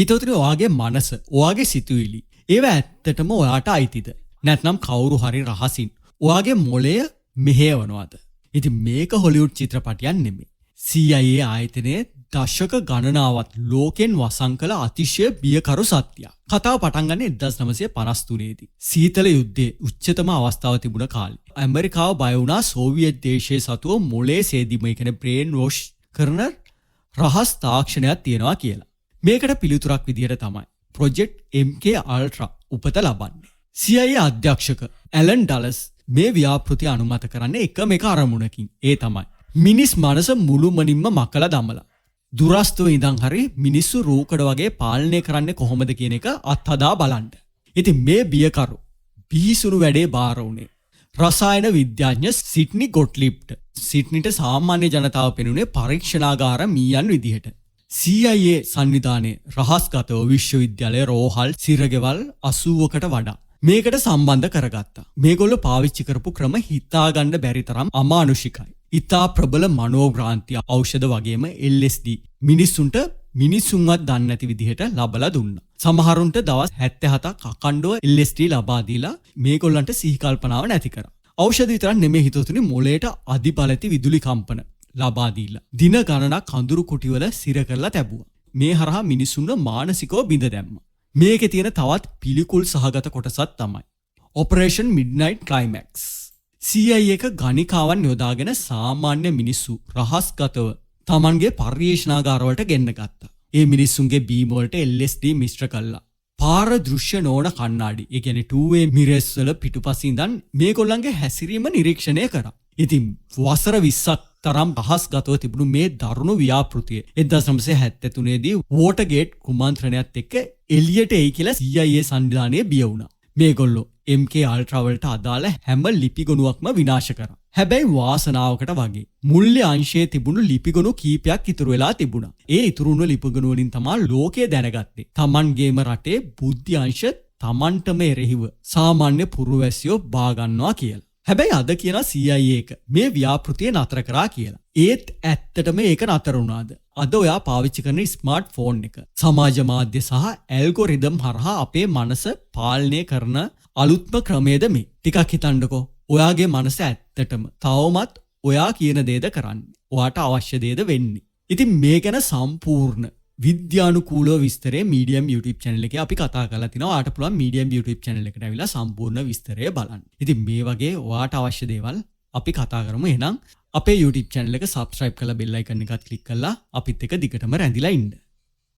හිතවතුනි ඔයාගේ මනස, ඔයාගේ සිතුවිලි ඒවා ඇත්තටම ඔයාට අයිතිද? නැත්නම් කවුරු හරි රහසින් ඔයාගේ මොළය මෙහෙයවනවද? ඉතින් මේක හොලිවුඩ් චිත්‍රපටයක් නෙමෙයි. CIA ආයතනයේ දශක ගණනාවක් ලෝකෙන් වසන් කළ අතිශය බියකරු සත්‍යයක්. කතාව පටන් ගන්නේ 1953 දී. සීතල යුද්ධයේ උච්චතම අවස්ථාව තිබුණ කාලේ. ඇමරිකාව බය වුණා සෝවියට් දේශයේ සතුව මොළේ සේදීම කියන්නේ බ්‍රේන් වොෂ් කරන රහස් තාක්ෂණයක් තියෙනවා කියලා. මේකට පිළිතුරක් විදියට තමයි ප්‍රොජෙක්ට් MK අල්ට්‍රා උපත ලබන්නේ. CIA අධ්‍යක්ෂක ඇලන් ඩලස් මේ ව්‍යාපෘති අනුමත කරන්නේ එකම එක අරමුණකින්. ඒ තමයි මිනිස් මනස මුළුමනින්ම මකලා දමලා දුරස්තව ඉඳන් හරි මිනිස්සු රූකඩ වගේ පාලනය කරන්නේ කොහොමද කියන එක අත්හදා බලන්න. ඉතින් මේ බියකරු බිහිසුණු වැඩේ බාර වුණේ රසායන විද්‍යාඥ සිඩ්නි ගොට්ලිබ්ට. සිඩ්නිට සාමාන්‍ය ජනතාව පෙනුනේ පරීක්ෂණාගාර මීයන් විදිහට. CIA සංවිධානයේ රහස්ගතව විශ්වවිද්‍යාලයේ රෝහල් සිරගෙවල් 80කට වඩා මේකට සම්බන්ධ කරගත්තා. මේගොල්ලෝ පාවිච්චි කරපු ක්‍රම හිතාගන්න බැරි තරම් අමානුෂිකයි. ඉතා ප්‍රබල මනෝග්‍රාන්ති ඖෂධ වගේම LSD මිනිස්සුන්ට මිනිස්සුන්වත් දන්නේ නැති විදිහට ලබලා දුන්නා. සමහරුන්ට දවස් 77ක් අකණ්ඩව LSD ලබා දීලා මේගොල්ලන්ට සිහි කල්පනාව නැති කරා. ඖෂධ විතරක් නෙමෙයි හිතවතුනි මොළයට අධිබලති විදුලි කම්පන ලබා දීලා දින ගණනක් අඳුරු කුටිවල සිර කරලා තැබුවා. මේ හරහා මිනිස්සුන්ව මානසිකව බිඳ දැම්මා. මේකේ තියෙන තවත් පිළිකුල් සහගත කොටසක් තමයි ඔපරේෂන් මිඩ්නයිට් ක්ලයිමැක්ස්. CIA එක ගණිකාවන් යොදාගෙන සාමාන්‍ය මිනිස්සු රහස්ගතව තමන්ගේ පර්යේෂණාගාරවලට ගෙන්න ගත්තා. ඒ මිනිස්සුන්ගේ බීම් වලට LSD මිශ්‍ර කළා. පාර දෘශ්‍ය නොවන කණ්ණාඩි, ඒ කියන්නේ 2-way mirrors වල පිටුපසින් ඉඳන් මේගොල්ලන්ගේ හැසිරීම නිරීක්ෂණය කරා. ඉතින් වසර 20ක් තරම් රහස්ගතව තිබුණු මේ දරුණු ව්‍යාපෘතිය 1973 දී වෝටර්ගේට් කුමන්ත්‍රණයත් එක්ක එළියට එයි කියලා CIA සංවිධානය බිය වුණා. මේගොල්ලෝ MK අල්ට්‍රා වලට අදාළ හැම ලිපිගොනුවක්ම විනාශ කරා. හැබැයි වාසනාවකට වගේ මුල්‍ය අංශයේ තිබුණු ලිපිගොනු කීපයක් ඉතුරු වෙලා තිබුණා. ඒ ඉතුරු වුණු ලිපිගොනු වලින් තමයි ලෝකය දැනගත්තේ තමන්ගේම රටේ බුද්ධි අංශ තමන්ටම එරෙහිව සාමාන්‍ය පුරවැසියෝ බා ගන්නවා කියලා. හැබැයි අද කියන CIA එක මේ ව්‍යාපෘතිය නතර කරා කියලා. ඒත් ඇත්තටම ඒක නතර වුණාද? අද ඔයා පාවිච්චි කරන ස්මාර්ට් ෆෝන් එක සමාජ මාධ්‍ය සහ ඇල්ගොරිදම් හරහා අපේ මනස පාලනය කරන අලුත්ම ක්‍රමයේද මේ? ටිකක් හිතන්නකෝ. ඔයාගේ මනස ඇත්තටම තවමත් ඔයා කියන දේද කරන්නේ. ඔයාට අවශ්‍ය දේද වෙන්නේ. ඉතින් මේ ගැන සම්පූර්ණ විද්‍යානුකූලව විස්තරය මීඩියම් YouTube channel එකේ අපි කතා කරලා තිනවා. ඔයාට පුළුවන් මීඩියම් YouTube channel එකට ඇවිල්ලා සම්පූර්ණ විස්තරය බලන්න. ඉතින් මේ වගේ ඔයාට අවශ්‍ය දේවල් අපි කතා කරමු. එහෙනම් අපේ YouTube channel එක subscribe කරලා bell icon එකත් click කරලා අපිත් එක්ක දිගටම රැඳිලා ඉන්න.